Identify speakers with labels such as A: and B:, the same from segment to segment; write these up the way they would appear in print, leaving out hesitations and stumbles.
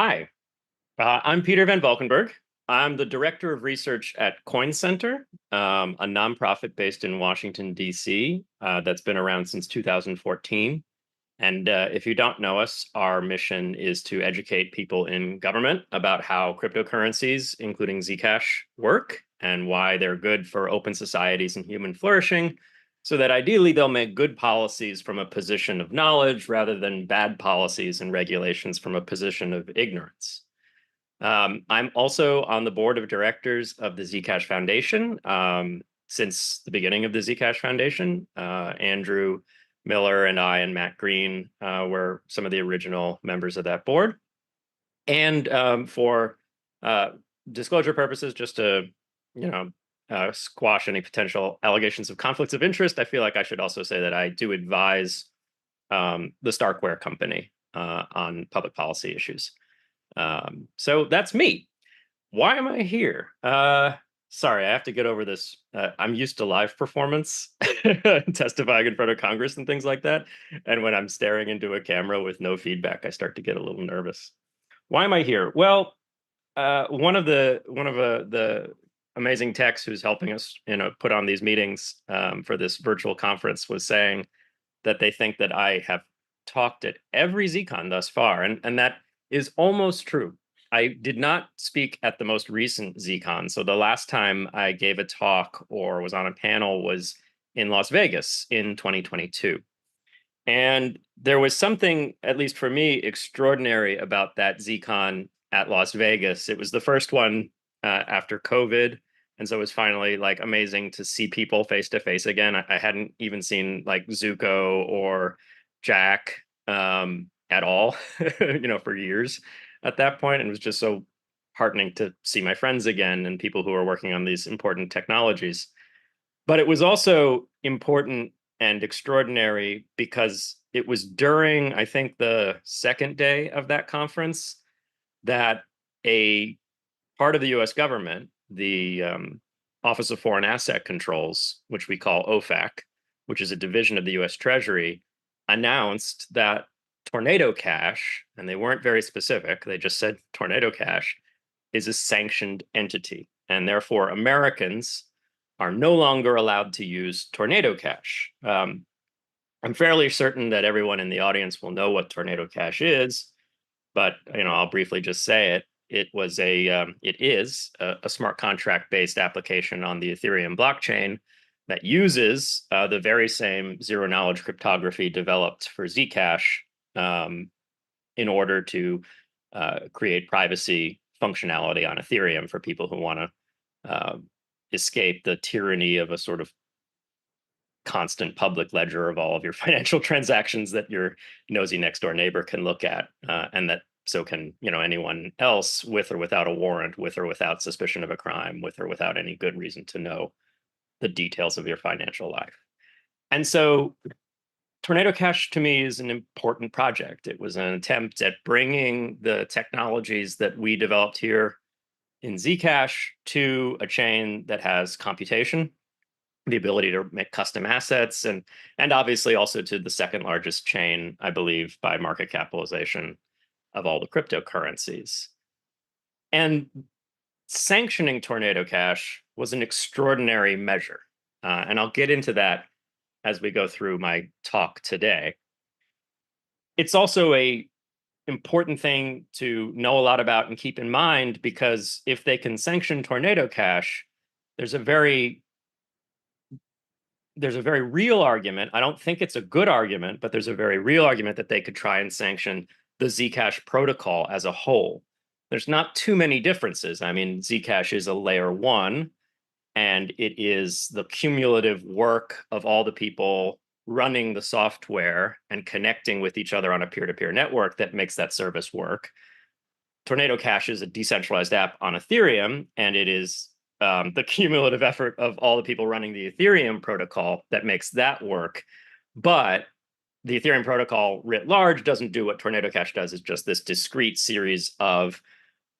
A: Hi, I'm Peter Van Valkenburgh. I'm the director of research at Coin Center, a nonprofit based in Washington, D.C., that's been around since 2014. And if you don't know us, our mission is to educate people in government about how cryptocurrencies, including Zcash, work and why they're good for open societies and human flourishing, so that ideally they'll make good policies from a position of knowledge rather than bad policies and regulations from a position of ignorance. I'm also on the board of directors of the Zcash Foundation since the beginning of the Zcash Foundation. Andrew Miller and I and Matt Green were some of the original members of that board. And for disclosure purposes, just to squash any potential allegations of conflicts of interest, I feel like I should also say that I do advise the Starkware company on public policy issues. So that's me. Why am I here? Sorry, I have to get over this. I'm used to live performance, testifying in front of Congress and things like that. And when I'm staring into a camera with no feedback, I start to get a little nervous. Why am I here? Well, one of the amazing techs who's helping us, put on these meetings for this virtual conference was saying that they think that I have talked at every ZCon thus far, and that is almost true. I did not speak at the most recent ZCon. So the last time I gave a talk or was on a panel was in Las Vegas in 2022. And there was something, at least for me, extraordinary about that ZCon at Las Vegas. It was the first one after COVID. And so it was finally like amazing to see people face to face again. I hadn't even seen like Zuko or Jack at all, for years at that point. And it was just so heartening to see my friends again and people who are working on these important technologies. But it was also important and extraordinary because it was during, I think, the second day of that conference that a part of the US government, the Office of Foreign Asset Controls, which we call OFAC, which is a division of the US Treasury, announced that Tornado Cash, and they weren't very specific, they just said Tornado Cash, is a sanctioned entity. And therefore, Americans are no longer allowed to use Tornado Cash. I'm fairly certain that everyone in the audience will know what Tornado Cash is, but I'll briefly just say it. It is a smart contract-based application on the Ethereum blockchain that uses the very same zero-knowledge cryptography developed for Zcash in order to create privacy functionality on Ethereum for people who want to escape the tyranny of a sort of constant public ledger of all of your financial transactions that your nosy next door neighbor can look at, and that so can anyone else, with or without a warrant, with or without suspicion of a crime, with or without any good reason to know the details of your financial life. And so Tornado Cash to me is an important project. It was an attempt at bringing the technologies that we developed here in Zcash to a chain that has computation, the ability to make custom assets, and obviously also to the second largest chain, I believe, by market capitalization of all the cryptocurrencies. And sanctioning Tornado Cash was an extraordinary measure. And I'll get into that as we go through my talk today. It's also a important thing to know a lot about and keep in mind, because if they can sanction Tornado Cash, there's a very real argument. I don't think it's a good argument, but there's a very real argument that they could try and sanction the Zcash protocol as a whole. There's not too many differences. I mean, Zcash is a layer one, and it is the cumulative work of all the people running the software and connecting with each other on a peer-to-peer network that makes that service work. Tornado Cash is a decentralized app on Ethereum, and it is the cumulative effort of all the people running the Ethereum protocol that makes that work. But the Ethereum protocol writ large doesn't do what Tornado Cash does. It's just this discrete series of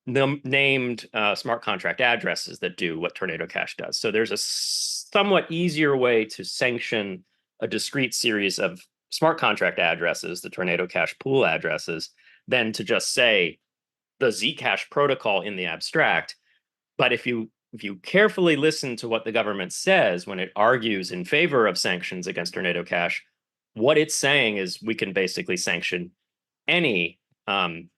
A: named smart contract addresses that do what Tornado Cash does. So there's a somewhat easier way to sanction a discrete series of smart contract addresses, the Tornado Cash pool addresses, than to just say, the Zcash protocol in the abstract. But if you carefully listen to what the government says when it argues in favor of sanctions against Tornado Cash, what it's saying is we can basically sanction any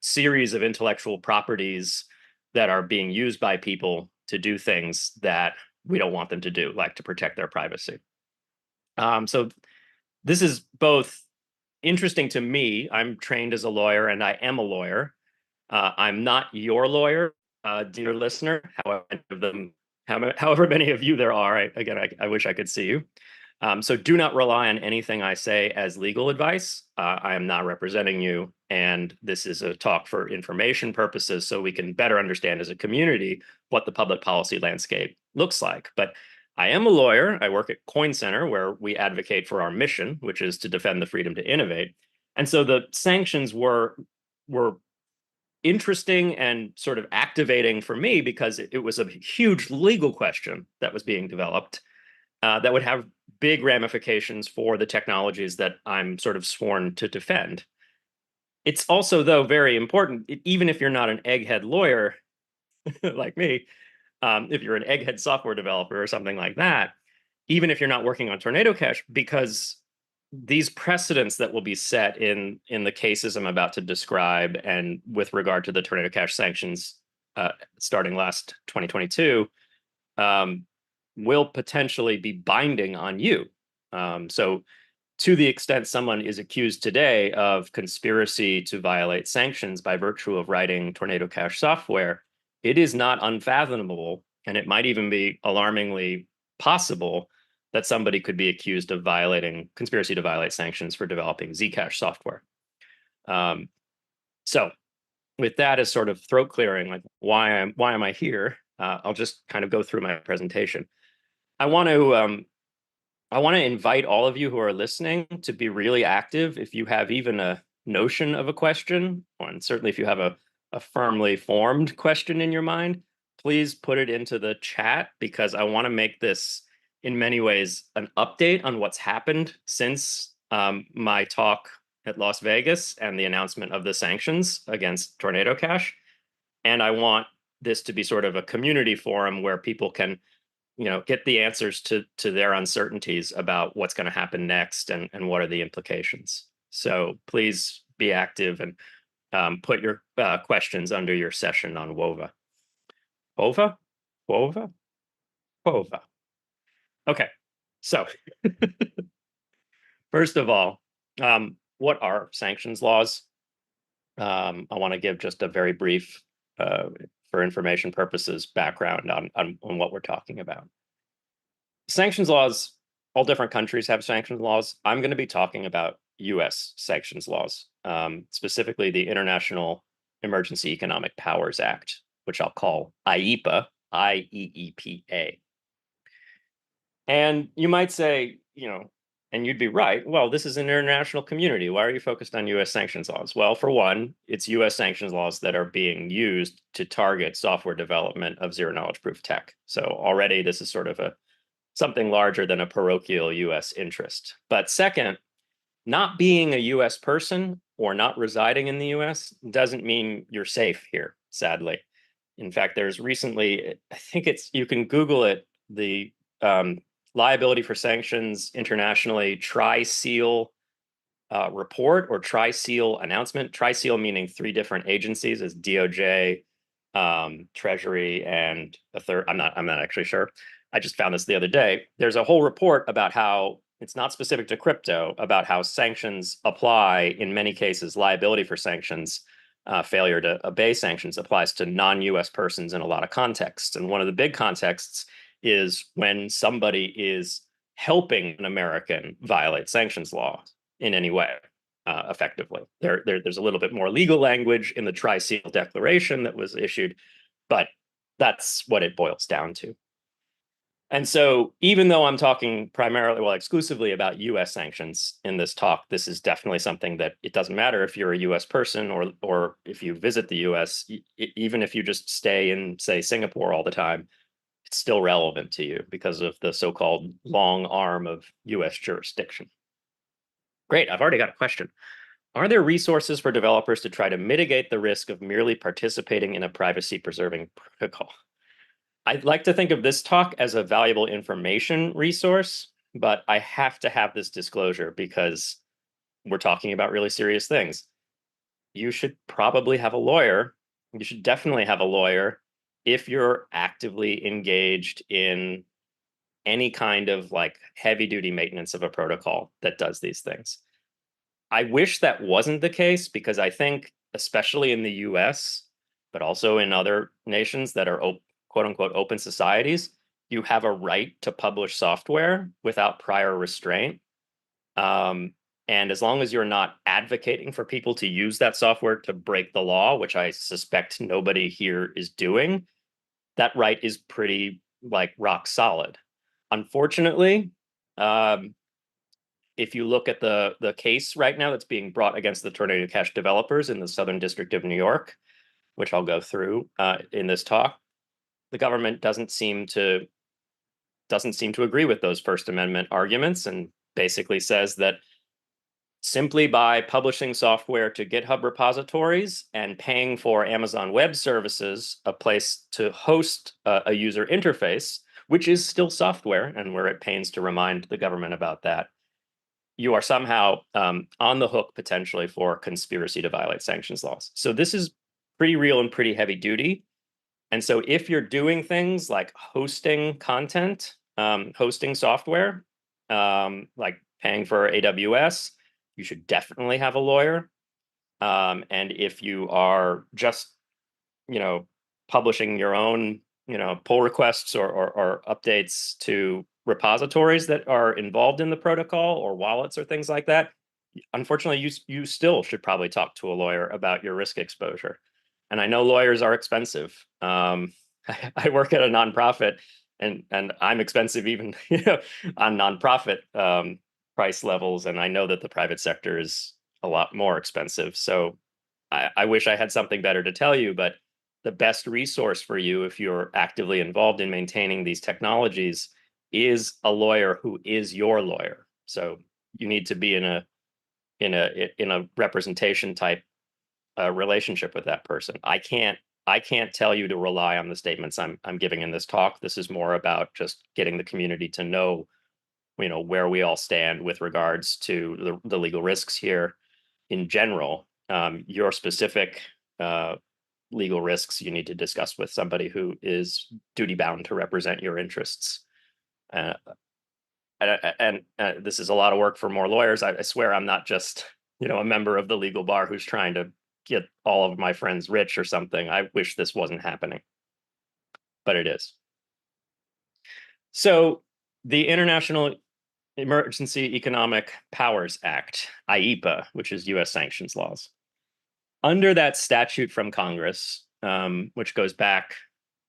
A: series of intellectual properties that are being used by people to do things that we don't want them to do, like to protect their privacy. So this is both interesting to me. I'm trained as a lawyer, and I am a lawyer. I'm not your lawyer, dear listener. However many of you there are. I wish I could see you. So do not rely on anything I say as legal advice. I am not representing you, and this is a talk for information purposes so we can better understand as a community what the public policy landscape looks like. But I am a lawyer. I work at Coin Center, where we advocate for our mission, which is to defend the freedom to innovate. And so the sanctions were interesting and sort of activating for me because it was a huge legal question that was being developed that would have big ramifications for the technologies that I'm sort of sworn to defend. It's also, though, very important, even if you're not an egghead lawyer like me, if you're an egghead software developer or something like that, even if you're not working on Tornado Cash, because these precedents that will be set in the cases I'm about to describe, and with regard to the Tornado Cash sanctions starting last 2022, will potentially be binding on you. So to the extent someone is accused today of conspiracy to violate sanctions by virtue of writing Tornado Cash software, it is not unfathomable, and it might even be alarmingly possible that somebody could be accused of violating conspiracy to violate sanctions for developing Zcash software. So with that as sort of throat clearing, like why am I here? I'll just kind of go through my presentation. I want to invite all of you who are listening to be really active. If you have even a notion of a question, and certainly if you have a firmly formed question in your mind, please put it into the chat, because I want to make this in many ways an update on what's happened since my talk at Las Vegas and the announcement of the sanctions against Tornado Cash. And I want this to be sort of a community forum where people can get the answers to their uncertainties about what's going to happen next and what are the implications. So please be active and put your questions under your session on WOVA. WOVA? WOVA? WOVA. Okay, so first of all, what are sanctions laws? I want to give just a very brief, for information purposes, background on what we're talking about. Sanctions laws, all different countries have sanctions laws. I'm going to be talking about US sanctions laws, specifically the International Emergency Economic Powers Act, which I'll call IEEPA, IEEPA. And you might say, and you'd be right, well, this is an international community. Why are you focused on US sanctions laws? Well, for one, it's US sanctions laws that are being used to target software development of zero-knowledge proof tech. So already this is sort of something larger than a parochial US interest. But second, not being a US person or not residing in the US doesn't mean you're safe here, sadly. In fact, there's recently, I think you can Google it, the liability for sanctions internationally tri-seal report or tri-seal announcement. Tri-seal meaning 3 different agencies, as DOJ, Treasury, and a third. I'm not actually sure. I just found this the other day. There's a whole report about how it's not specific to crypto, about how sanctions apply in many cases. Liability for sanctions, failure to obey sanctions, applies to non-US persons in a lot of contexts. And one of the big contexts is when somebody is helping an American violate sanctions law in any way, effectively. There's a little bit more legal language in the Tri-Seal Declaration that was issued, but that's what it boils down to. And so even though I'm talking primarily, well, exclusively about US sanctions in this talk, this is definitely something that it doesn't matter if you're a US person or if you visit the US, even if you just stay in, say, Singapore all the time, it's still relevant to you because of the so-called long arm of US jurisdiction. Great, I've already got a question. Are there resources for developers to try to mitigate the risk of merely participating in a privacy-preserving protocol? I'd like to think of this talk as a valuable information resource, but I have to have this disclosure because we're talking about really serious things. You should probably have a lawyer. You should definitely have a lawyer if you're actively engaged in any kind of like heavy duty maintenance of a protocol that does these things. I wish that wasn't the case because I think, especially in the US, but also in other nations that are quote unquote open societies, you have a right to publish software without prior restraint. And as long as you're not advocating for people to use that software to break the law, which I suspect nobody here is doing, that right is pretty like rock solid. Unfortunately, if you look at the case right now that's being brought against the Tornado Cash developers in the Southern District of New York, which I'll go through in this talk, the government doesn't seem to agree with those First Amendment arguments and basically says that simply by publishing software to GitHub repositories and paying for Amazon Web Services, a place to host a user interface, which is still software, and we're at pains to remind the government about that, you are somehow on the hook potentially for conspiracy to violate sanctions laws. So this is pretty real and pretty heavy duty. And so if you're doing things like hosting content, hosting software, like paying for AWS, you should definitely have a lawyer. And if you are just, publishing your own, pull requests or updates to repositories that are involved in the protocol or wallets or things like that, unfortunately, you still should probably talk to a lawyer about your risk exposure. And I know lawyers are expensive. I work at a nonprofit, and I'm expensive even on nonprofit price levels, and I know that the private sector is a lot more expensive. So I wish I had something better to tell you, but the best resource for you if you're actively involved in maintaining these technologies is a lawyer who is your lawyer. So you need to be in a representation type relationship with that person. I can't tell you to rely on the statements I'm giving in this talk. This is more about just getting the community to know, where we all stand with regards to the legal risks here in general. Your specific legal risks you need to discuss with somebody who is duty bound to represent your interests. Uh, and this is a lot of work for more lawyers. I swear I'm not just, a member of the legal bar who's trying to get all of my friends rich or something. I wish this wasn't happening, but it is. So the International Emergency Economic Powers Act, IEEPA, which is US sanctions laws. Under that statute from Congress, which goes back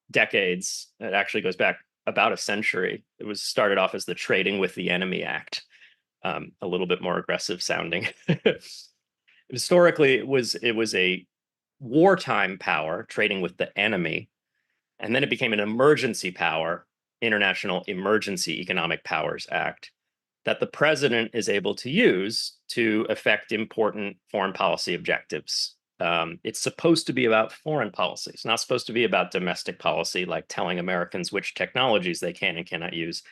A: decades, it actually goes back about a century. It was started off as the Trading with the Enemy Act, a little bit more aggressive sounding. Historically, it was a wartime power, trading with the enemy, and then it became an emergency power, International Emergency Economic Powers Act, that the president is able to use to affect important foreign policy objectives. It's supposed to be about foreign policy. It's not supposed to be about domestic policy, like telling Americans which technologies they can and cannot use.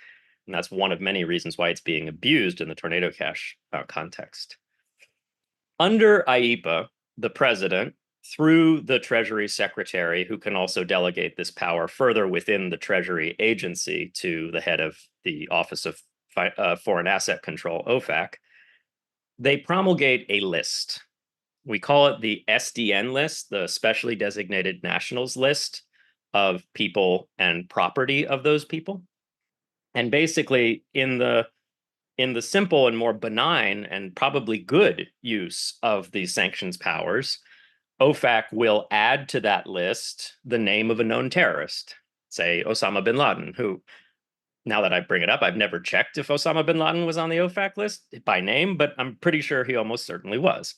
A: And that's one of many reasons why it's being abused in the Tornado Cash context. Under IEEPA, the president, through the Treasury Secretary, who can also delegate this power further within the Treasury agency to the head of the Office of Foreign Asset Control, OFAC, they promulgate a list. We call it the SDN list, the Specially Designated Nationals list of people and property of those people. And basically, in the simple and more benign and probably good use of these sanctions powers, OFAC will add to that list the name of a known terrorist, say Osama bin Laden, who, now that I bring it up, I've never checked if Osama bin Laden was on the OFAC list by name, but I'm pretty sure he almost certainly was.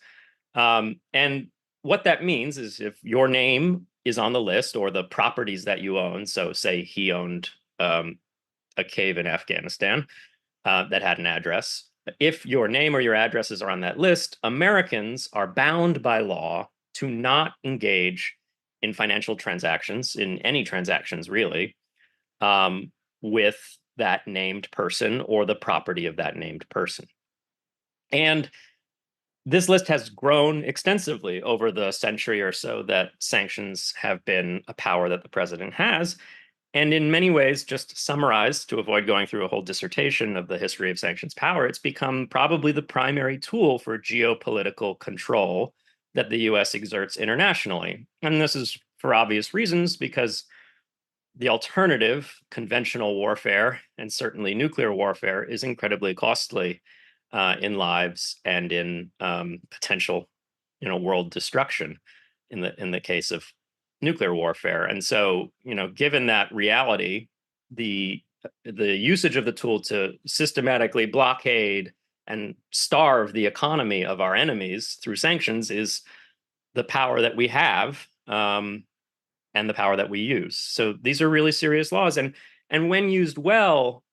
A: And what that means is if your name is on the list or the properties that you own, so say he owned a cave in Afghanistan that had an address, if your name or your addresses are on that list, Americans are bound by law to not engage in financial transactions, in any transactions really, with that named person or the property of that named person. And this list has grown extensively over the century or so that sanctions have been a power that the president has. And in many ways, just summarized to avoid going through a whole dissertation of the history of sanctions power, it's become probably the primary tool for geopolitical control that the US exerts internationally. And this is for obvious reasons, because the alternative, conventional warfare, and certainly nuclear warfare, is incredibly costly in lives and in potential, world destruction in the case of nuclear warfare. And so, given that reality, the usage of the tool to systematically blockade and starve the economy of our enemies through sanctions is the power that we have, and the power that we use. So these are really serious laws, and when used well,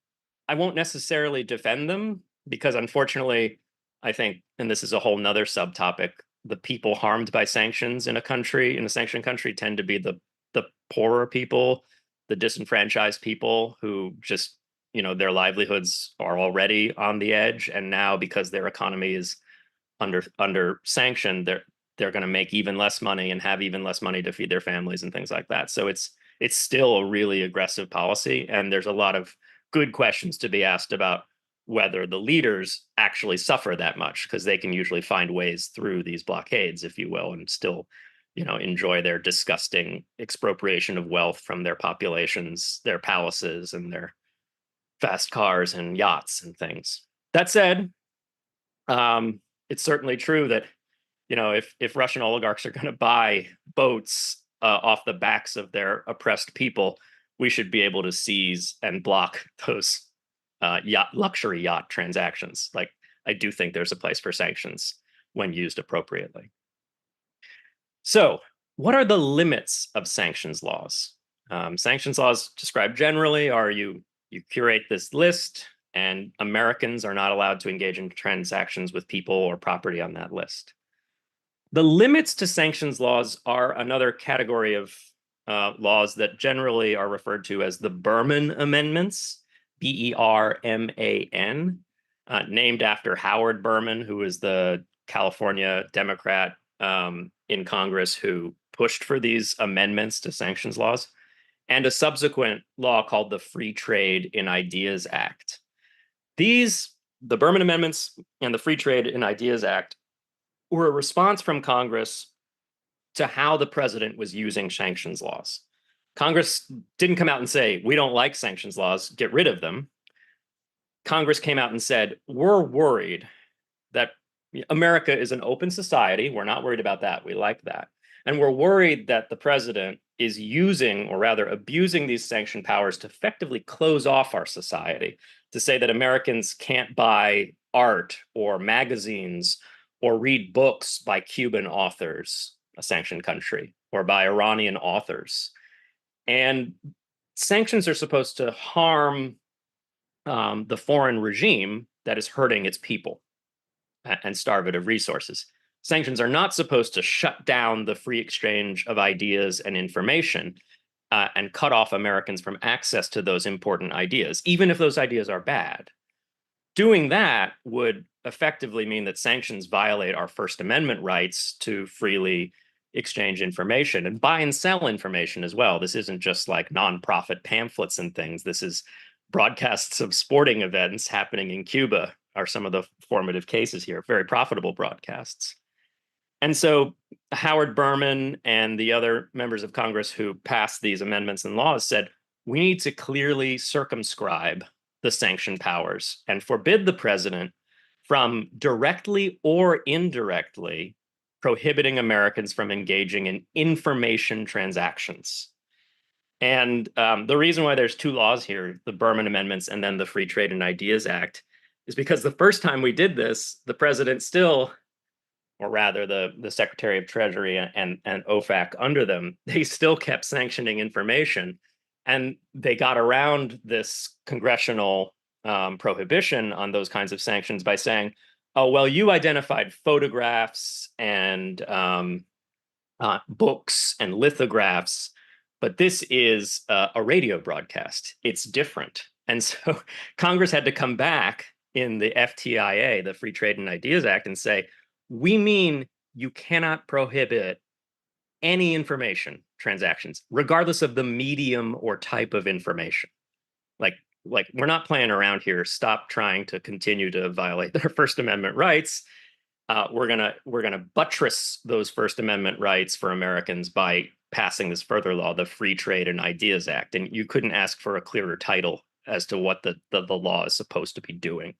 A: I won't necessarily defend them, because unfortunately, I think, and this is a whole nother subtopic, the people harmed by sanctions in a sanctioned country, tend to be the poorer people, the disenfranchised people who just, their livelihoods are already on the edge, and now because their economy is under sanction, they're going to make even less money and have even less money to feed their families and things like that. So it's still a really aggressive policy, and there's a lot of good questions to be asked about whether the leaders actually suffer that much, because they can usually find ways through these blockades, if you will, and still, enjoy their disgusting expropriation of wealth from their populations, their palaces, and their fast cars and yachts and things. That said, it's certainly true that, if Russian oligarchs are going to buy boats off the backs of their oppressed people, we should be able to seize and block those luxury yacht transactions. Like, I do think there's a place for sanctions when used appropriately. So, what are the limits of sanctions laws? Sanctions laws described generally are you curate this list, and Americans are not allowed to engage in transactions with people or property on that list. The limits to sanctions laws are another category of laws that generally are referred to as the Berman Amendments, Berman, named after Howard Berman, who was the California Democrat in Congress who pushed for these amendments to sanctions laws, and a subsequent law called the Free Trade in Ideas Act. The Berman Amendments and the Free Trade in Ideas Act were a response from Congress to how the president was using sanctions laws. Congress didn't come out and say, we don't like sanctions laws, get rid of them. Congress came out and said, we're worried that America is an open society. We're not worried about that. We like that. And we're worried that the president is using, or rather abusing, these sanction powers to effectively close off our society, to say that Americans can't buy art or magazines or read books by Cuban authors, a sanctioned country, or by Iranian authors. And sanctions are supposed to harm the foreign regime that is hurting its people and starve it of resources. Sanctions are not supposed to shut down the free exchange of ideas and information and cut off Americans from access to those important ideas, even if those ideas are bad. Doing that would effectively mean that sanctions violate our First Amendment rights to freely exchange information and buy and sell information as well. This isn't just like nonprofit pamphlets and things. This is broadcasts of sporting events happening in Cuba are some of the formative cases here, very profitable broadcasts. And so Howard Berman and the other members of Congress who passed these amendments and laws said, we need to clearly circumscribe the sanction powers and forbid the president from directly or indirectly prohibiting Americans from engaging in information transactions. And the reason why there's two laws here, the Berman Amendments and then the Free Trade and Ideas Act, is because the first time we did this, the president still, or rather the Secretary of Treasury and OFAC under them, they still kept sanctioning information. And they got around this congressional prohibition on those kinds of sanctions by saying, oh, well, you identified photographs and books and lithographs, but this is a radio broadcast. It's different. And so Congress had to come back in the FTIA, the Free Trade and Ideas Act, and say, we mean you cannot prohibit any information transactions, regardless of the medium or type of information. Like, we're not playing around here. Stop trying to continue to violate their First Amendment rights. We're gonna buttress those First Amendment rights for Americans by passing this further law, the Free Trade and Ideas Act. And you couldn't ask for a clearer title as to what the law is supposed to be doing.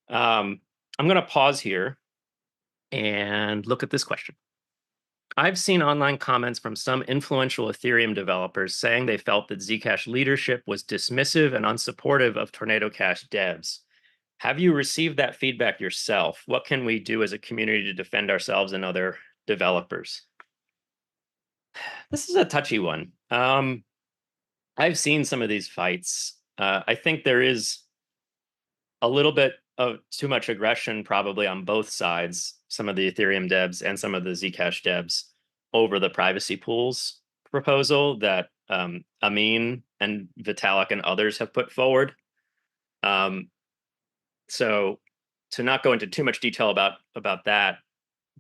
A: I'm going to pause here and look at this question. I've seen online comments from some influential Ethereum developers saying they felt that Zcash leadership was dismissive and unsupportive of Tornado Cash devs. Have you received that feedback yourself? What can we do as a community to defend ourselves and other developers? This is a touchy one. I've seen some of these fights. I think there is a little bit of too much aggression probably on both sides, some of the Ethereum devs and some of the Zcash devs, over the privacy pools proposal that Amin and Vitalik and others have put forward. So to not go into too much detail about that,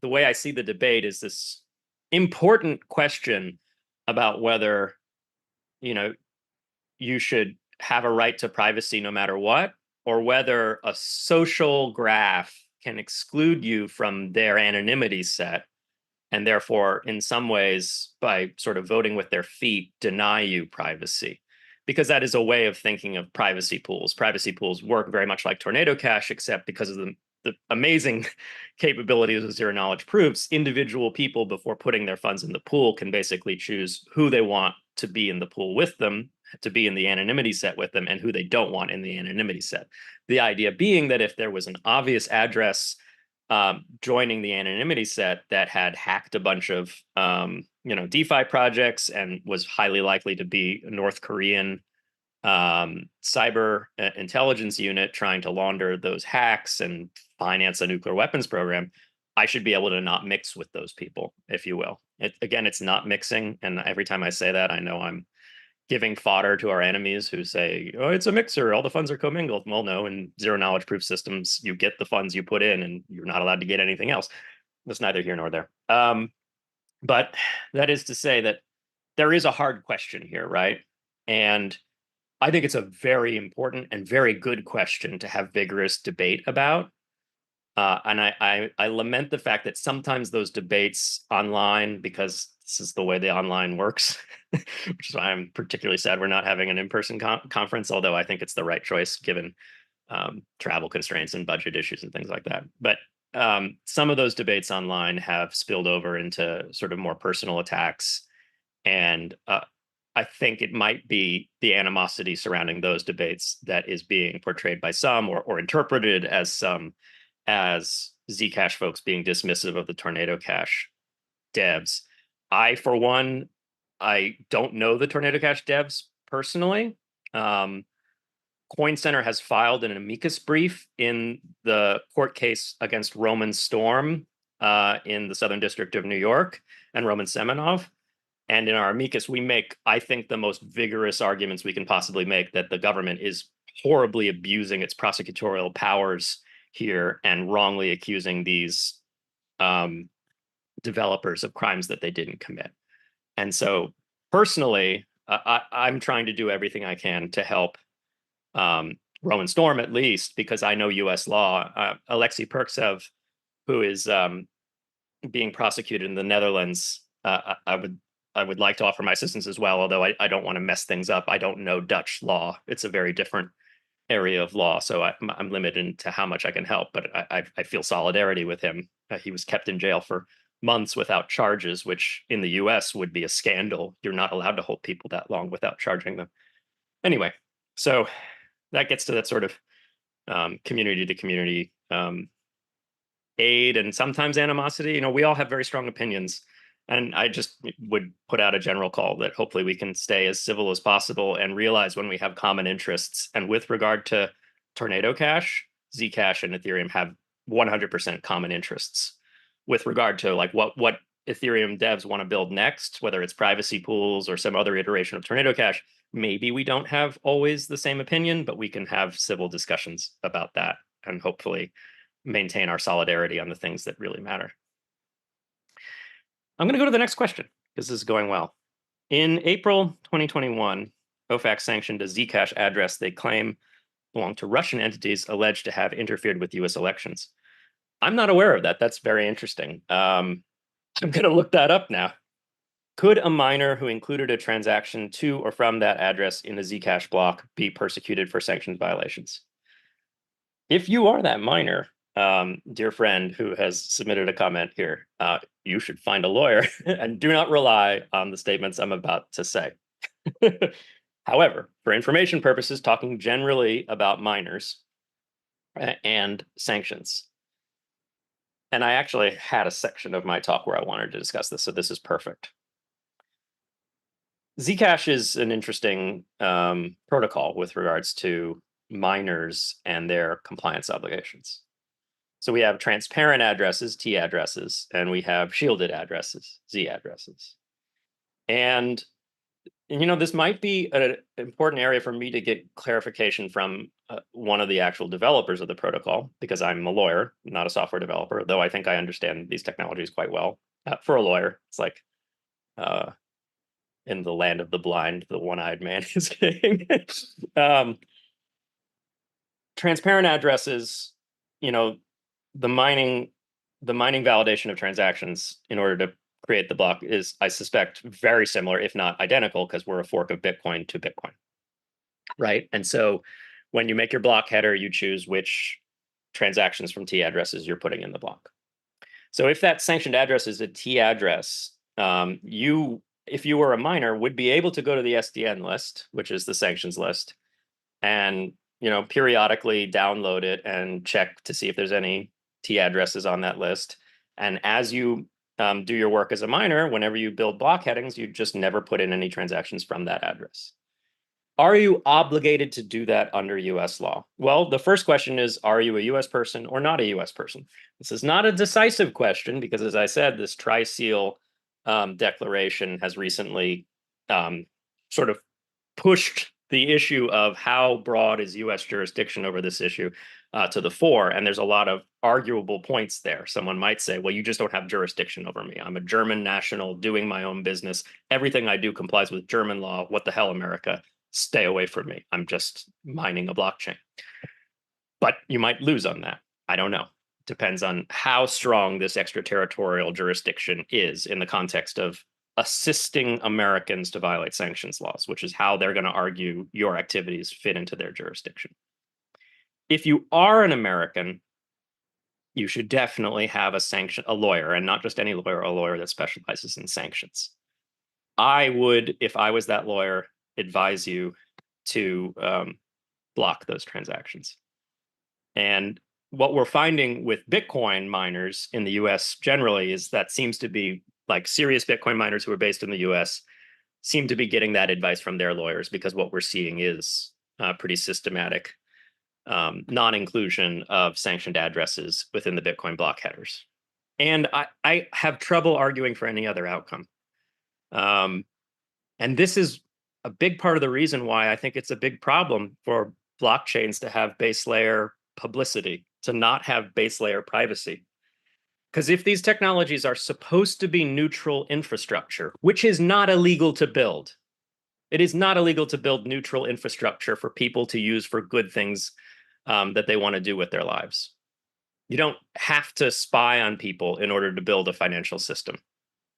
A: the way I see the debate is this important question about whether, you should have a right to privacy no matter what, or whether a social graph can exclude you from their anonymity set, and therefore, in some ways, by sort of voting with their feet, deny you privacy. Because that is a way of thinking of privacy pools. Privacy pools work very much like Tornado Cash, except because of the amazing capabilities of zero knowledge proofs, individual people, before putting their funds in the pool, can basically choose who they want to be in the pool with them, to be in the anonymity set with them, and who they don't want in the anonymity set. The idea being that if there was an obvious address joining the anonymity set that had hacked a bunch of DeFi projects and was highly likely to be a North Korean cyber intelligence unit trying to launder those hacks and finance a nuclear weapons program, I should be able to not mix with those people, if you will. Again, it's not mixing. And every time I say that, I know I'm giving fodder to our enemies who say, oh, it's a mixer, all the funds are commingled. Well, no, in zero knowledge proof systems, you get the funds you put in and you're not allowed to get anything else. That's neither here nor there. But that is to say that there is a hard question here, right? And I think it's a very important and very good question to have vigorous debate about. And I lament the fact that sometimes those debates online, because this is the way the online works, which is why I'm particularly sad we're not having an in-person conference, although I think it's the right choice given travel constraints and budget issues and things like that. But some of those debates online have spilled over into sort of more personal attacks. And I think it might be the animosity surrounding those debates that is being portrayed by some or interpreted as some as Zcash folks being dismissive of the Tornado Cash devs. I, for one, I don't know the Tornado Cash devs personally. Coin Center has filed an amicus brief in the court case against Roman Storm in the Southern District of New York and Roman Semenov. And in our amicus, we make, I think, the most vigorous arguments we can possibly make that the government is horribly abusing its prosecutorial powers here and wrongly accusing these developers of crimes that they didn't commit. And so personally, I'm trying to do everything I can to help Roman Storm, at least, because I know US law. Alexei Perksev, who is being prosecuted in the Netherlands, I would like to offer my assistance as well, although I don't want to mess things up. I don't know Dutch law. It's a very different area of law, so I'm limited to how much I can help, but I feel solidarity with him. He was kept in jail for months without charges, which in the US would be a scandal. You're not allowed to hold people that long without charging them. Anyway, so that gets to that sort of community to community aid and sometimes animosity. We all have very strong opinions. And I just would put out a general call that hopefully we can stay as civil as possible and realize when we have common interests. And with regard to Tornado Cash, Zcash, and Ethereum have 100% common interests with regard to like what Ethereum devs want to build next, whether it's privacy pools or some other iteration of Tornado Cash. Maybe we don't have always the same opinion, but we can have civil discussions about that and hopefully maintain our solidarity on the things that really matter. I'm going to go to the next question because this is going well. In April 2021, OFAC sanctioned a Zcash address they claim belonged to Russian entities alleged to have interfered with US elections. I'm not aware of that. That's very interesting. I'm going to look that up now. Could a miner who included a transaction to or from that address in the Zcash block be persecuted for sanctions violations? If you are that miner, dear friend who has submitted a comment here, you should find a lawyer and do not rely on the statements I'm about to say. However, for information purposes, talking generally about miners and sanctions. And I actually had a section of my talk where I wanted to discuss this, so this is perfect. Zcash is an interesting protocol with regards to miners and their compliance obligations. So we have transparent addresses, T addresses, and we have shielded addresses, Z addresses. And you know, this might be an important area for me to get clarification from one of the actual developers of the protocol, because I'm a lawyer, not a software developer, though I think I understand these technologies quite well. For a lawyer, it's like in the land of the blind, the one-eyed man is king. Transparent addresses, you know, the mining validation of transactions in order to create the block is, I suspect, very similar, if not identical, because we're a fork of Bitcoin to Bitcoin, right? And so when you make your block header, you choose which transactions from T addresses you're putting in the block. So if that sanctioned address is a T address, if you were a miner, would be able to go to the SDN list, which is the sanctions list, and periodically download it and check to see if there's any T addresses on that list. And as you do your work as a miner, whenever you build block headings, you just never put in any transactions from that address. Are you obligated to do that under US law? Well, the first question is, are you a US person or not a US person? This is not a decisive question because, as I said, this tri-seal declaration has recently sort of pushed the issue of how broad is US jurisdiction over this issue to the fore. And there's a lot of arguable points there. Someone might say, well, you just don't have jurisdiction over me. I'm a German national doing my own business. Everything I do complies with German law. What the hell, America? Stay away from me. I'm just mining a blockchain. But you might lose on that. I don't know. Depends on how strong this extraterritorial jurisdiction is in the context of assisting Americans to violate sanctions laws, which is how they're going to argue your activities fit into their jurisdiction. If you are an American, you should definitely have a lawyer, and not just any lawyer, a lawyer that specializes in sanctions. I would, if I was that lawyer, advise you to block those transactions. And what we're finding with Bitcoin miners in the US generally is that seems to be like serious Bitcoin miners who are based in the US seem to be getting that advice from their lawyers, because what we're seeing is pretty systematic non-inclusion of sanctioned addresses within the Bitcoin block headers. And I have trouble arguing for any other outcome. And this is a big part of the reason why I think it's a big problem for blockchains to have base layer publicity, to not have base layer privacy. Because if these technologies are supposed to be neutral infrastructure, which is not illegal to build, it is not illegal to build neutral infrastructure for people to use for good things that they want to do with their lives. You don't have to spy on people in order to build a financial system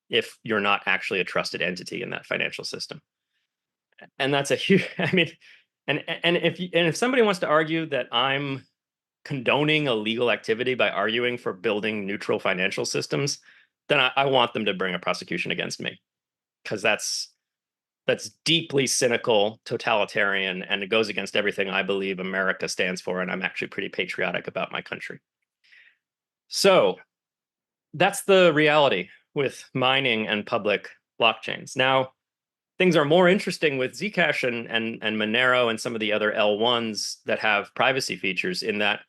A: if you're not actually a trusted entity in that financial system. And that's a huge, I mean, and if somebody wants to argue that I'm condoning illegal activity by arguing for building neutral financial systems, then I want them to bring a prosecution against me, because that's deeply cynical, totalitarian, and it goes against everything I believe America stands for, and I'm actually pretty patriotic about my country. So that's the reality with mining and public blockchains. Now, things are more interesting with Zcash and Monero and some of the other L1s that have privacy features, in that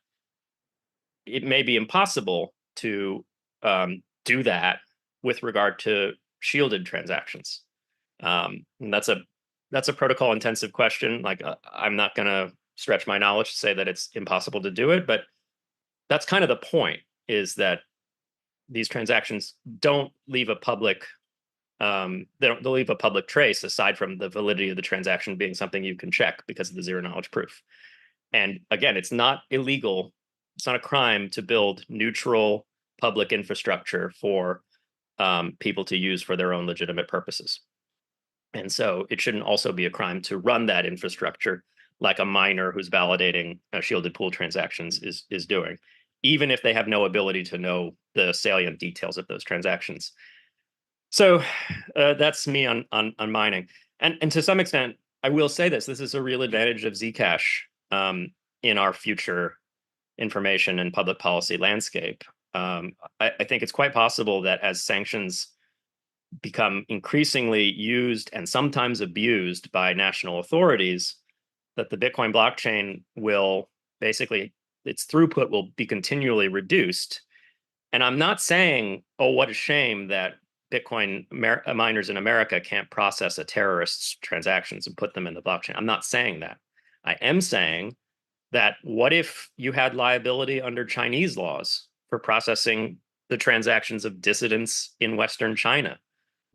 A: it may be impossible to do that with regard to shielded transactions. And that's a protocol intensive question. Like, I'm not going to stretch my knowledge to say that it's impossible to do it, but that's kind of the point, is that these transactions don't leave a public they'll leave a public trace, aside from the validity of the transaction being something you can check because of the zero knowledge proof. And again, it's not illegal, it's not a crime to build neutral public infrastructure for people to use for their own legitimate purposes. And so it shouldn't also be a crime to run that infrastructure like a miner who's validating shielded pool transactions is doing, even if they have no ability to know the salient details of those transactions. So that's me on mining. And to some extent, I will say this is a real advantage of Zcash in our future information and public policy landscape. I think it's quite possible that as sanctions become increasingly used and sometimes abused by national authorities, that the Bitcoin blockchain will basically, its throughput will be continually reduced. And I'm not saying, oh, what a shame that Bitcoin miners in America can't process a terrorist's transactions and put them in the blockchain. I'm not saying that. I am saying that what if you had liability under Chinese laws for processing the transactions of dissidents in Western China,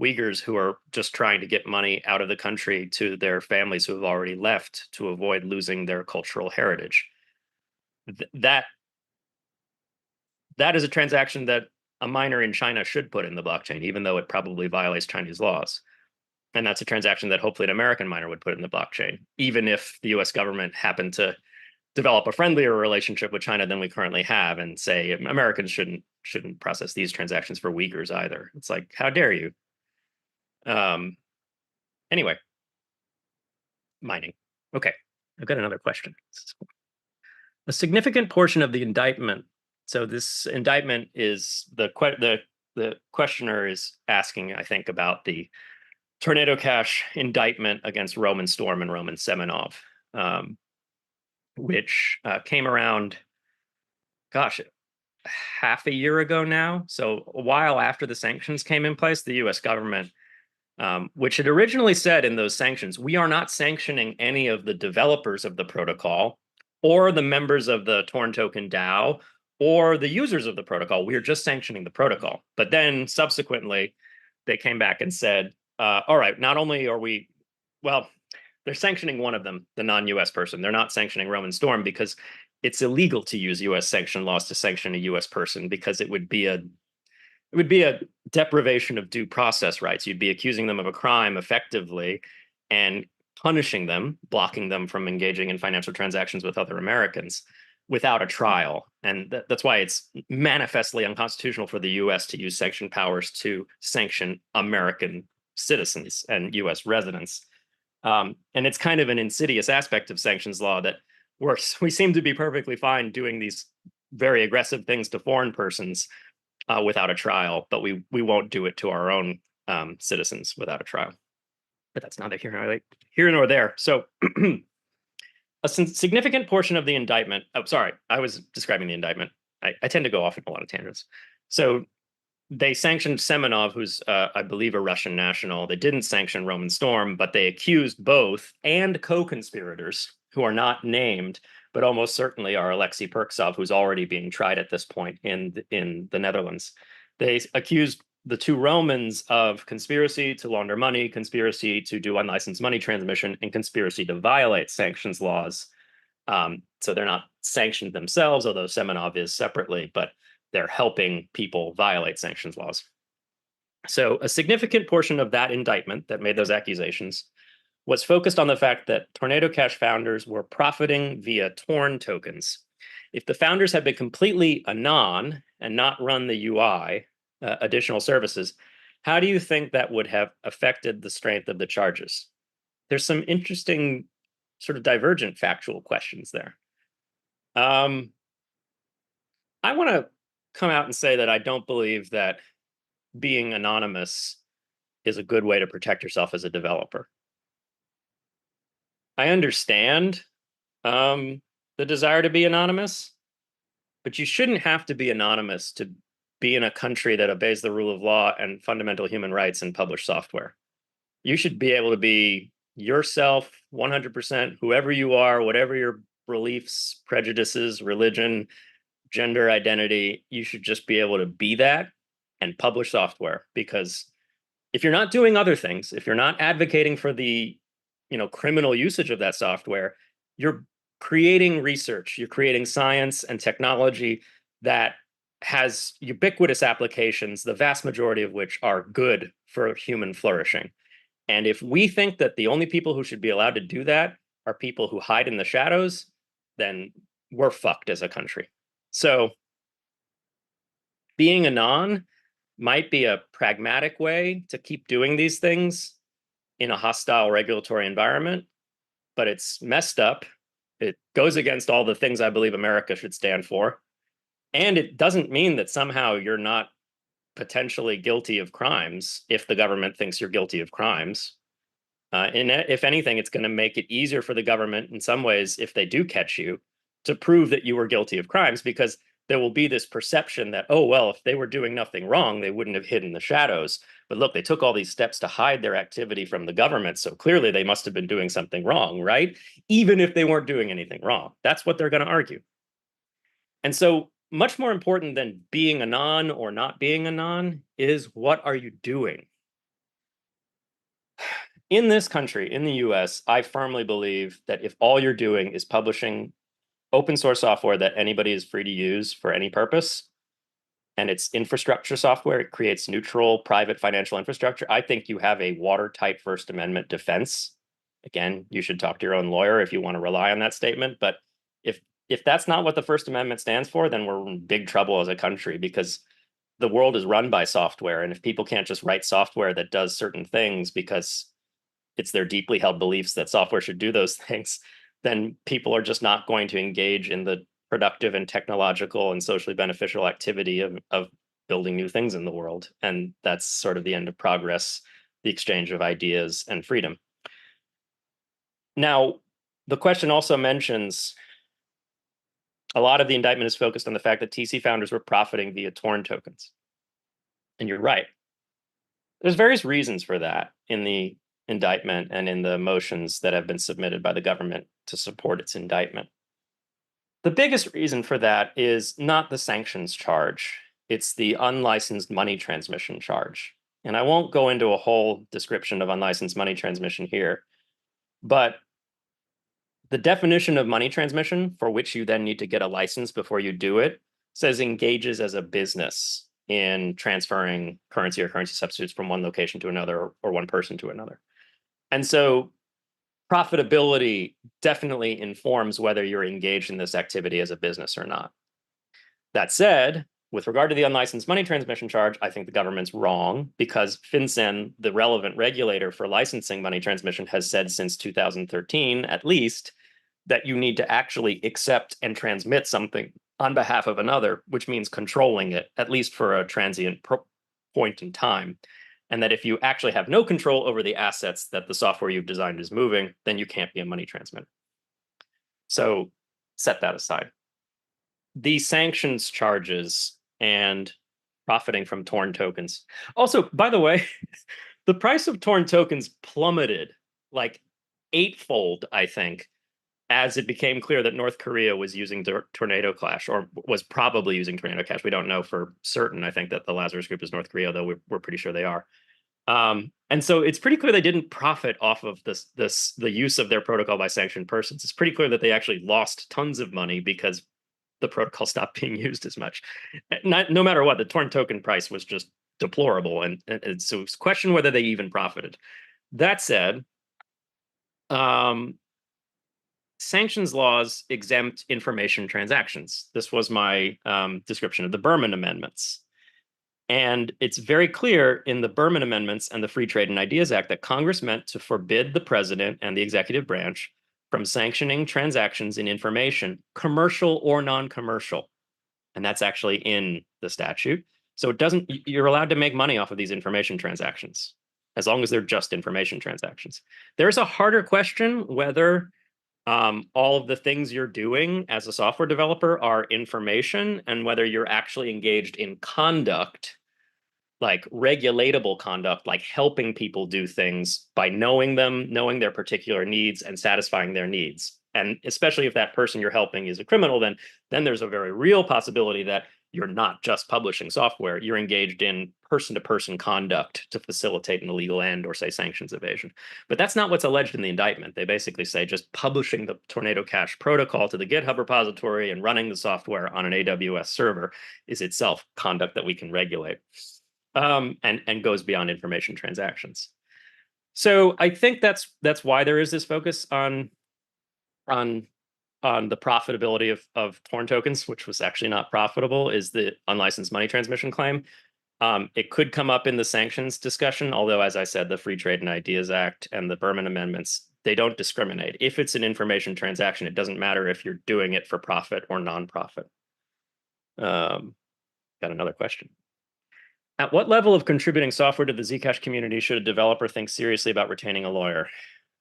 A: Uyghurs who are just trying to get money out of the country to their families who have already left to avoid losing their cultural heritage. That is a transaction that a miner in China should put in the blockchain, even though it probably violates Chinese laws. And that's a transaction that hopefully an American miner would put in the blockchain, even if the US government happened to develop a friendlier relationship with China than we currently have, and say Americans shouldn't process these transactions for Uyghurs either. It's like, how dare you? Anyway, mining. Okay, I've got another question. A significant portion of the indictment. So this indictment is the questioner is asking, I think, about the Tornado Cash indictment against Roman Storm and Roman Semenov, which came around, gosh, half a year ago now. So a while after the sanctions came in place, the US government, which had originally said in those sanctions, we are not sanctioning any of the developers of the protocol or the members of the Torn Token DAO or the users of the protocol. We are just sanctioning the protocol. But then subsequently, they came back and said, all right, not only are we, well, they're sanctioning one of them, the non-US person. They're not sanctioning Roman Storm because it's illegal to use US sanction laws to sanction a US person, because it would be a deprivation of due process rights. You'd be accusing them of a crime effectively and punishing them, blocking them from engaging in financial transactions with other Americans without a trial. And that's why it's manifestly unconstitutional for the US to use sanction powers to sanction American citizens and US residents. And it's kind of an insidious aspect of sanctions law that works. We seem to be perfectly fine doing these very aggressive things to foreign persons without a trial, but we won't do it to our own citizens without a trial. But that's neither here nor there. So a significant portion of the indictment, oh, sorry, I was describing the indictment. I tend to go off in a lot of tangents. So they sanctioned Semenov, who's, I believe, a Russian national. They didn't sanction Roman Storm, but they accused both and co-conspirators who are not named, but almost certainly are Alexei Perksov, who's already being tried at this point in the Netherlands. They accused the two Romans of conspiracy to launder money, conspiracy to do unlicensed money transmission, and conspiracy to violate sanctions laws. So they're not sanctioned themselves, although Semenov is separately, but they're helping people violate sanctions laws. So a significant portion of that indictment that made those accusations was focused on the fact that Tornado Cash founders were profiting via Torn tokens. If the founders had been completely anon and not run the UI, additional services, how do you think that would have affected the strength of the charges? There's some interesting sort of divergent factual questions there. I want to come out and say that I don't believe that being anonymous is a good way to protect yourself as a developer. I understand the desire to be anonymous, but you shouldn't have to be anonymous to be in a country that obeys the rule of law and fundamental human rights and publish software. You should be able to be yourself 100%, whoever you are, whatever your beliefs, prejudices, religion, gender identity, you should just be able to be that and publish software. Because if you're not doing other things, if you're not advocating for the criminal usage of that software, you're creating research, you're creating science and technology that has ubiquitous applications, the vast majority of which are good for human flourishing. And if we think that the only people who should be allowed to do that are people who hide in the shadows, then we're fucked as a country. So being anon might be a pragmatic way to keep doing these things in a hostile regulatory environment, but it's messed up. It goes against all the things I believe America should stand for. And it doesn't mean that somehow you're not potentially guilty of crimes if the government thinks you're guilty of crimes. And if anything, it's going to make it easier for the government in some ways, if they do catch you, to prove that you were guilty of crimes, because there will be this perception that, oh, well, if they were doing nothing wrong, they wouldn't have hid in the shadows. But look, they took all these steps to hide their activity from the government. So clearly they must have been doing something wrong, right? Even if they weren't doing anything wrong. That's what they're going to argue. And so much more important than being anon or not being anon is, what are you doing? In this country, in the US, I firmly believe that if all you're doing is publishing open source software that anybody is free to use for any purpose, and it's infrastructure software, it creates neutral private financial infrastructure, I think you have a watertight First Amendment defense. Again, you should talk to your own lawyer if you want to rely on that statement. But if that's not what the First Amendment stands for, then we're in big trouble as a country, because the world is run by software. And if people can't just write software that does certain things because it's their deeply held beliefs that software should do those things, then people are just not going to engage in the productive and technological and socially beneficial activity of building new things in the world. And that's sort of the end of progress, the exchange of ideas and freedom. Now, the question also mentions a lot of the indictment is focused on the fact that TC founders were profiting via torn tokens. And you're right. There's various reasons for that in the indictment and in the motions that have been submitted by the government to support its indictment. The biggest reason for that is not the sanctions charge. It's the unlicensed money transmission charge. And I won't go into a whole description of unlicensed money transmission here, but the definition of money transmission, for which you then need to get a license before you do it, says engages as a business in transferring currency or currency substitutes from one location to another, or one person to another. And so profitability definitely informs whether you're engaged in this activity as a business or not. That said, with regard to the unlicensed money transmission charge, I think the government's wrong, because FinCEN, the relevant regulator for licensing money transmission, has said since 2013, at least, that you need to actually accept and transmit something on behalf of another, which means controlling it, at least for a transient point in time. And that if you actually have no control over the assets that the software you've designed is moving, then you can't be a money transmitter. So set that aside. The sanctions charges and profiting from torn tokens. Also, by the way, the price of torn tokens plummeted like eightfold, I think, as it became clear that North Korea was using Tornado Cash, or was probably using Tornado Cash. We don't know for certain. I think that the Lazarus Group is North Korea, though we're pretty sure they are. And so it's pretty clear they didn't profit off of the use of their protocol by sanctioned persons. It's pretty clear that they actually lost tons of money because the protocol stopped being used as much. No matter what, the torn token price was just deplorable, and so it's a question whether they even profited. That said, sanctions laws exempt information transactions. This was my description of the Berman amendments. And it's very clear in the Berman amendments and the Free Trade and Ideas Act that Congress meant to forbid the president and the executive branch from sanctioning transactions in information, commercial or non-commercial. And that's actually in the statute. So you're allowed to make money off of these information transactions. as long as they're just information transactions. There's a harder question whether all of the things you're doing as a software developer are information and whether you're actually engaged in conduct, like regulatable conduct, like helping people do things by knowing them, knowing their particular needs and satisfying their needs. And especially if that person you're helping is a criminal, then there's a very real possibility that you're not just publishing software, you're engaged in person-to-person conduct to facilitate an illegal end or, say, sanctions evasion. But that's not what's alleged in the indictment. They basically say just publishing the Tornado Cash protocol to the GitHub repository and running the software on an AWS server is itself conduct that we can regulate, and goes beyond information transactions. So I think that's why there is this focus on the profitability of Torn tokens, which was actually not profitable, is the unlicensed money transmission claim. It could come up in the sanctions discussion, although, as I said, the Free Trade and Ideas Act and the Berman amendments, they don't discriminate. If it's an information transaction, it doesn't matter if you're doing it for profit or non-profit. Got another question. At what level of contributing software to the Zcash community should a developer think seriously about retaining a lawyer?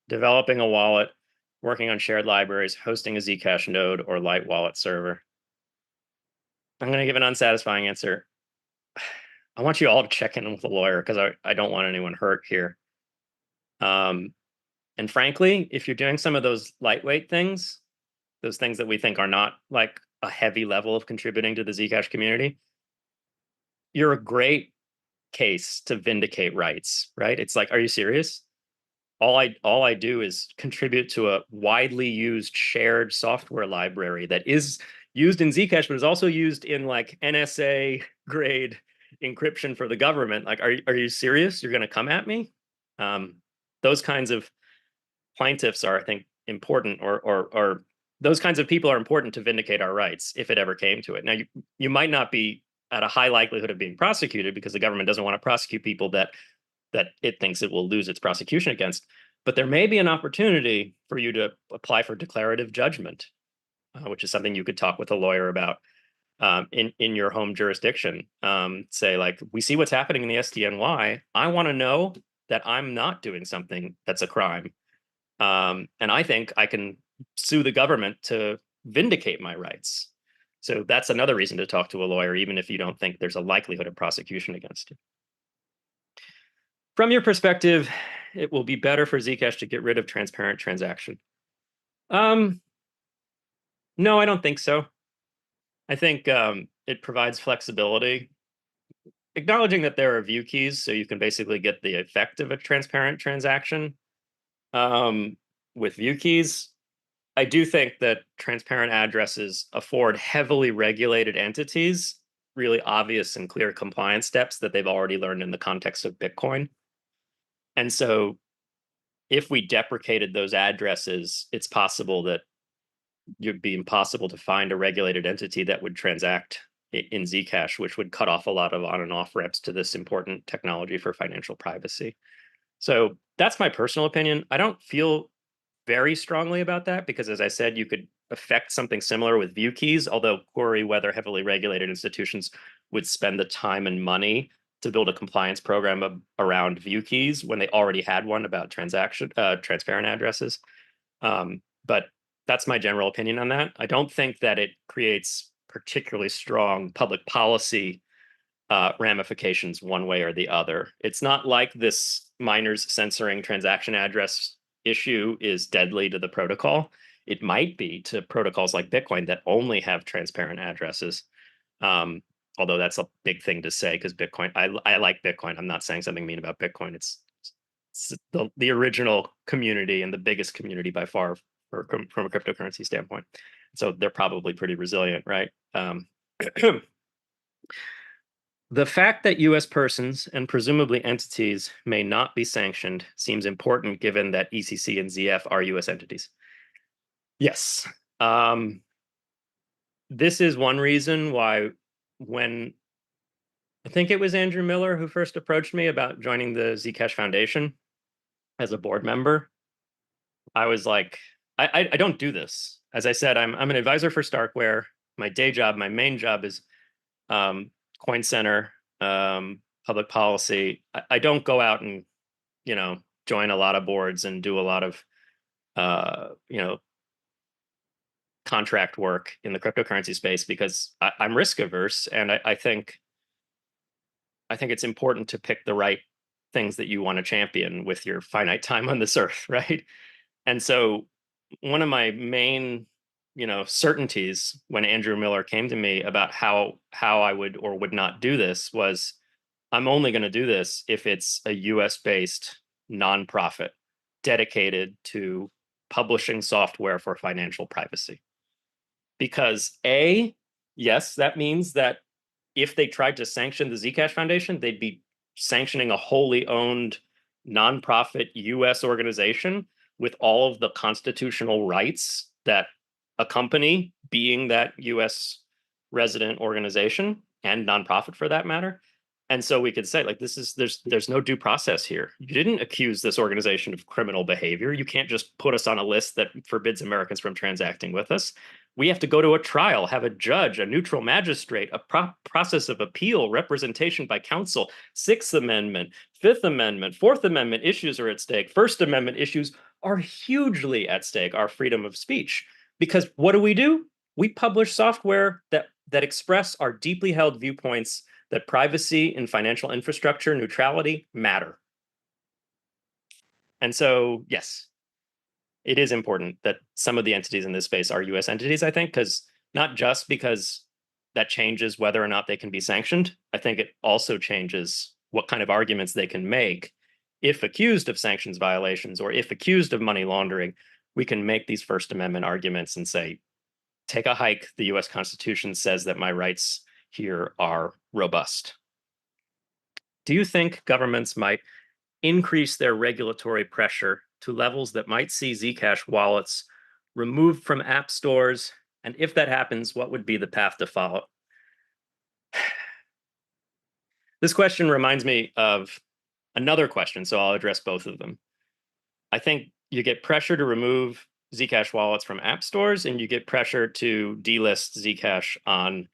A: Developing a wallet, working on shared libraries, hosting a Zcash node, or light wallet server? I'm going to give an unsatisfying answer. I want you all to check in with a lawyer because I don't want anyone hurt here. And frankly, if you're doing some of those lightweight things, those things that we think are not like a heavy level of contributing to the Zcash community, you're a great case to vindicate rights, right? It's like, are you serious? All I do is contribute to a widely used shared software library that is used in Zcash, but is also used in like NSA grade encryption for the government. Like, are you serious? You're going to come at me? Those kinds of plaintiffs are, I think, important, or those kinds of people are important to vindicate our rights if it ever came to it. Now, you might not be at a high likelihood of being prosecuted because the government doesn't want to prosecute people that it thinks it will lose its prosecution against. But there may be an opportunity for you to apply for declarative judgment, which is something you could talk with a lawyer about in your home jurisdiction. Say, like, we see what's happening in the SDNY. I want to know that I'm not doing something that's a crime. And I think I can sue the government to vindicate my rights. So that's another reason to talk to a lawyer, even if you don't think there's a likelihood of prosecution against you. From your perspective, it will be better for Zcash to get rid of transparent transaction. No, I don't think so. I think it provides flexibility, acknowledging that there are view keys, so you can basically get the effect of a transparent transaction with view keys. I do think that transparent addresses afford heavily regulated entities really obvious and clear compliance steps that they've already learned in the context of Bitcoin. And so if we deprecated those addresses, it's possible that it'd be impossible to find a regulated entity that would transact in Zcash, which would cut off a lot of on and off ramps to this important technology for financial privacy. So that's my personal opinion. I don't feel very strongly about that because, as I said, you could affect something similar with view keys, although query whether heavily regulated institutions would spend the time and money to build a compliance program around view keys when they already had one about transparent addresses. But that's my general opinion on that. I don't think that it creates particularly strong public policy ramifications one way or the other. It's not like this miners censoring transaction address issue is deadly to the protocol. It might be to protocols like Bitcoin that only have transparent addresses. Although that's a big thing to say because Bitcoin, I like Bitcoin. I'm not saying something mean about Bitcoin. It's the original community and the biggest community by far from a cryptocurrency standpoint. So they're probably pretty resilient, right? The fact that US persons and presumably entities may not be sanctioned seems important given that ECC and ZF are US entities. Yes. This is one reason why when I think it was Andrew Miller who first approached me about joining the Zcash Foundation as a board member, I was like, I don't do this. As I said, I'm an advisor for Starkware. My day job, my main job is Coin Center, public policy. I don't go out and join a lot of boards and do a lot of contract work in the cryptocurrency space because I'm risk averse, and I think it's important to pick the right things that you want to champion with your finite time on this earth, right? And so one of my main, certainties when Andrew Miller came to me about how I would or would not do this was I'm only going to do this if it's a US based nonprofit dedicated to publishing software for financial privacy. Because yes, that means that if they tried to sanction the Zcash Foundation, they'd be sanctioning a wholly owned nonprofit US organization with all of the constitutional rights that accompany being that US resident organization and nonprofit for that matter. And so we could say, like, there's no due process here. You didn't accuse this organization of criminal behavior. You can't just put us on a list that forbids Americans from transacting with us. We have to go to a trial, have a judge, a neutral magistrate, a process of appeal, representation by counsel, Sixth Amendment, Fifth Amendment, Fourth Amendment issues are at stake. First Amendment issues are hugely at stake, our freedom of speech. Because what do? We publish software that express our deeply held viewpoints that privacy and financial infrastructure neutrality matter. And so, yes, it is important that some of the entities in this space are US entities, I think, because not just because that changes whether or not they can be sanctioned. I think it also changes what kind of arguments they can make if accused of sanctions violations or if accused of money laundering. We can make these First Amendment arguments and say, take a hike. The US Constitution says that my rights here are robust. Do you think governments might increase their regulatory pressure to levels that might see Zcash wallets removed from app stores? And if that happens, what would be the path to follow? This question reminds me of another question, so I'll address both of them. I think you get pressure to remove Zcash wallets from app stores, and you get pressure to delist Zcash on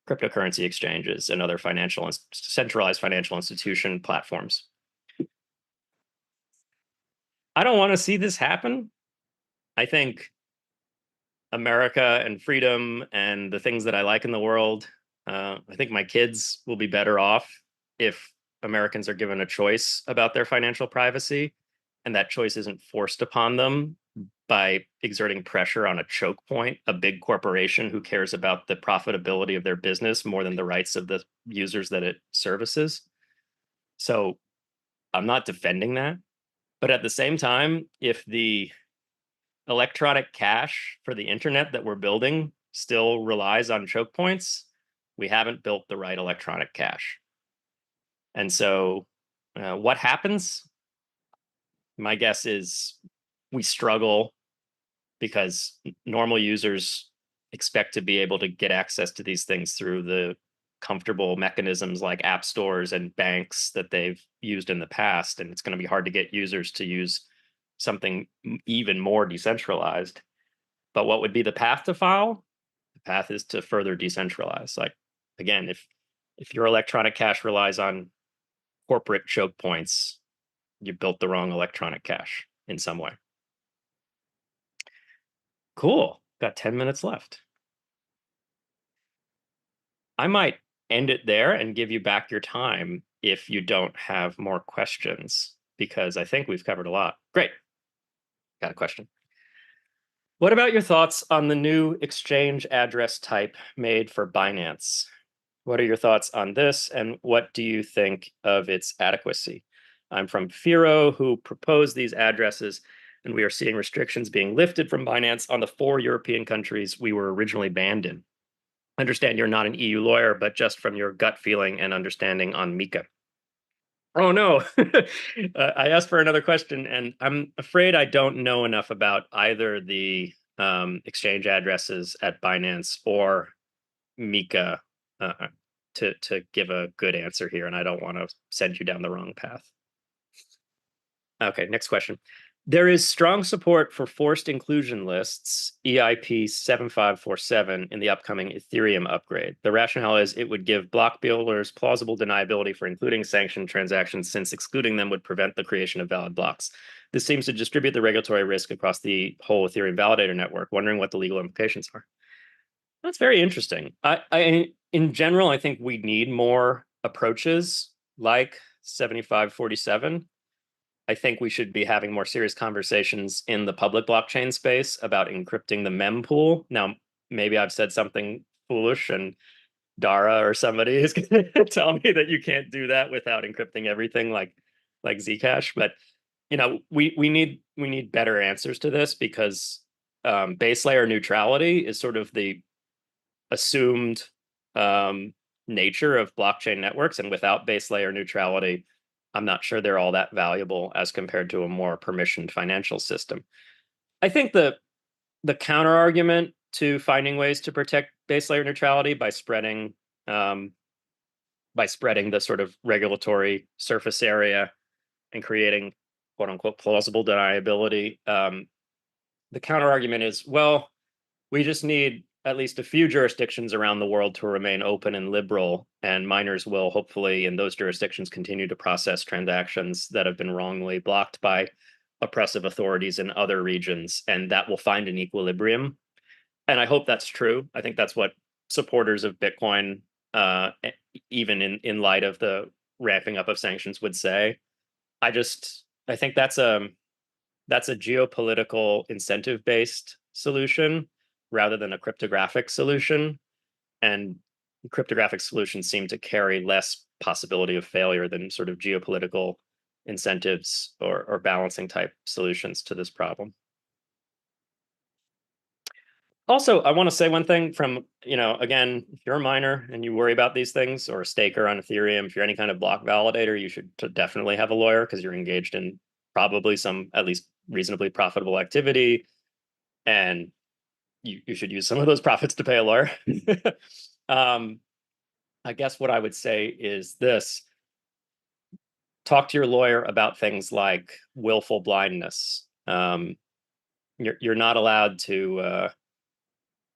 A: cryptocurrency exchanges and other centralized financial institution platforms. I don't want to see this happen. I think America and freedom and the things that I like in the world, I think my kids will be better off if Americans are given a choice about their financial privacy, and that choice isn't forced upon them by exerting pressure on a choke point, a big corporation who cares about the profitability of their business more than the rights of the users that it services. So I'm not defending that. But at the same time, if the electronic cash for the internet that we're building still relies on choke points, we haven't built the right electronic cash. And so what happens? My guess is we struggle because normal users expect to be able to get access to these things through the comfortable mechanisms like app stores and banks that they've used in the past. And it's going to be hard to get users to use something even more decentralized. But what would be the path to follow? The path is to further decentralize. Like, again, if your electronic cash relies on corporate choke points, you built the wrong electronic cash in some way. Cool. Got 10 minutes left. I might end it there and give you back your time if you don't have more questions, because I think we've covered a lot. Great. Got a question. What about your thoughts on the new exchange address type made for Binance? What are your thoughts on this, and what do you think of its adequacy? I'm from Firo, who proposed these addresses, and we are seeing restrictions being lifted from Binance on the 4 European countries we were originally banned in. I understand you're not an EU lawyer, but just from your gut feeling and understanding on Mica. Oh no, I asked for another question, and I'm afraid I don't know enough about either the exchange addresses at Binance or Mica to give a good answer here, and I don't want to send you down the wrong path. Okay, next question. There is strong support for forced inclusion lists, EIP 7547, in the upcoming Ethereum upgrade. The rationale is it would give block builders plausible deniability for including sanctioned transactions, since excluding them would prevent the creation of valid blocks. This seems to distribute the regulatory risk across the whole Ethereum validator network, wondering what the legal implications are. That's very interesting. In general, I think we need more approaches like 7547. I think we should be having more serious conversations in the public blockchain space about encrypting the mempool. Now, maybe I've said something foolish and Dara or somebody is going to tell me that you can't do that without encrypting everything like Zcash. But we need better answers to this, because base layer neutrality is sort of the assumed nature of blockchain networks, and without base layer neutrality, I'm not sure they're all that valuable as compared to a more permissioned financial system. I think the counter argument to finding ways to protect base layer neutrality by spreading the sort of regulatory surface area and creating quote unquote plausible deniability, the counter argument is, well, we just need at least a few jurisdictions around the world to remain open and liberal, and miners will hopefully in those jurisdictions continue to process transactions that have been wrongly blocked by oppressive authorities in other regions, and that will find an equilibrium. And I hope that's true. I think that's what supporters of Bitcoin, even in light of the ramping up of sanctions, would say. I think that's a geopolitical incentive-based solution rather than a cryptographic solution. And cryptographic solutions seem to carry less possibility of failure than sort of geopolitical incentives or balancing type solutions to this problem. Also, I want to say one thing from, again, if you're a miner and you worry about these things, or a staker on Ethereum, if you're any kind of block validator, you should definitely have a lawyer, because you're engaged in probably some at least reasonably profitable activity, and you should use some of those profits to pay a lawyer. I guess what I would say is this: talk to your lawyer about things like willful blindness. You're not allowed to,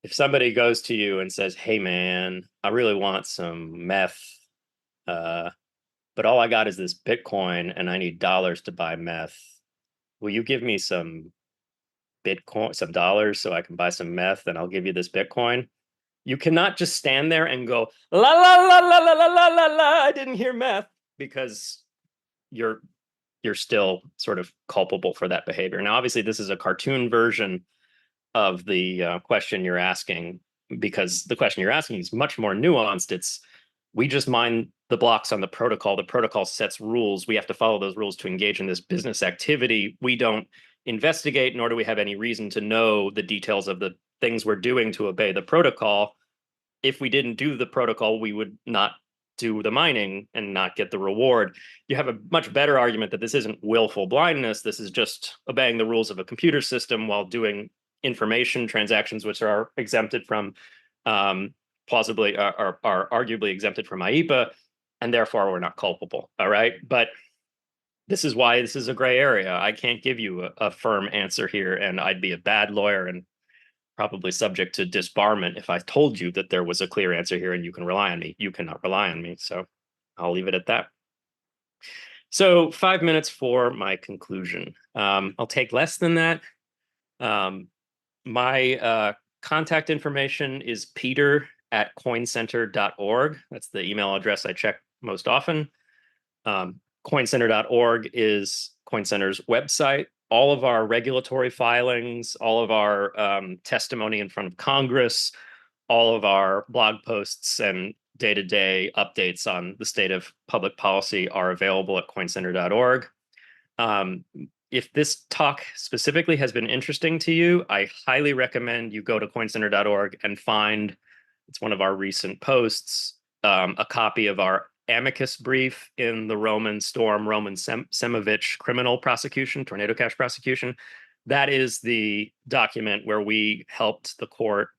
A: if somebody goes to you and says, "Hey man, I really want some meth, but all I got is this Bitcoin and I need dollars to buy meth. Will you give me some Bitcoin, some dollars, so I can buy some meth, and I'll give you this Bitcoin?" You cannot just stand there and go, la la la la la la la la la, I didn't hear meth, because you're still sort of culpable for that behavior. Now, obviously, this is a cartoon version of the question you're asking, because the question you're asking is much more nuanced. It's, we just mine the blocks on the protocol. The protocol sets rules. We have to follow those rules to engage in this business activity. We don't investigate, nor do we have any reason to know the details of the things we're doing to obey the protocol. If we didn't do the protocol, we would not do the mining and not get the reward. You have a much better argument that this isn't willful blindness. This is just obeying the rules of a computer system while doing information transactions, which are exempted from, plausibly are arguably exempted from IEEPA, and therefore we're not culpable. All right. But this is why this is a gray area. I can't give you a firm answer here, and I'd be a bad lawyer and probably subject to disbarment if I told you that there was a clear answer here and you can rely on me. You cannot rely on me. So I'll leave it at that. So 5 minutes for my conclusion. I'll take less than that. My contact information is peter@coincenter.org. That's the email address I check most often. Coincenter.org is CoinCenter's website. All of our regulatory filings, all of our testimony in front of Congress, all of our blog posts and day-to-day updates on the state of public policy are available at coincenter.org. If this talk specifically has been interesting to you, I highly recommend you go to coincenter.org and find, it's one of our recent posts, a copy of our amicus brief in the Roman Semovich criminal prosecution, Tornado Cash prosecution. That is the document where we helped the court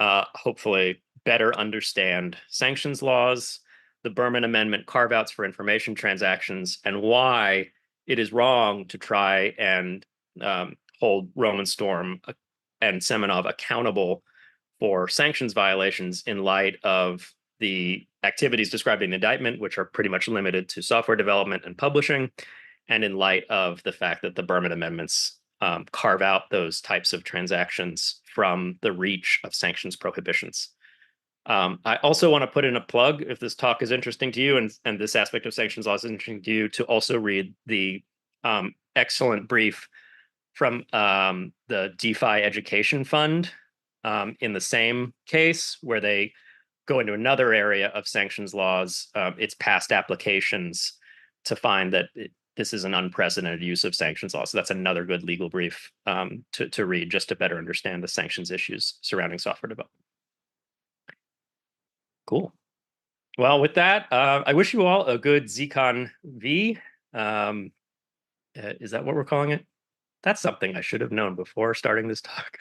A: hopefully better understand sanctions laws, the Berman Amendment carve-outs for information transactions, and why it is wrong to try and hold Roman Storm and Semenov accountable for sanctions violations in light of the activities described in the indictment, which are pretty much limited to software development and publishing, and in light of the fact that the Berman amendments carve out those types of transactions from the reach of sanctions prohibitions. I also want to put in a plug, if this talk is interesting to you and this aspect of sanctions law is interesting to you, to also read the excellent brief from the DeFi Education Fund in the same case, where they go into another area of sanctions laws, its past applications, to find that this is an unprecedented use of sanctions law. So that's another good legal brief to read, just to better understand the sanctions issues surrounding software development. Cool. Well, with that, I wish you all a good ZconV. Is that what we're calling it? That's something I should have known before starting this talk.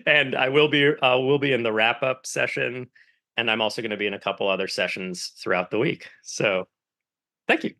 A: And I will be in the wrap-up session, and I'm also going to be in a couple other sessions throughout the week. So thank you.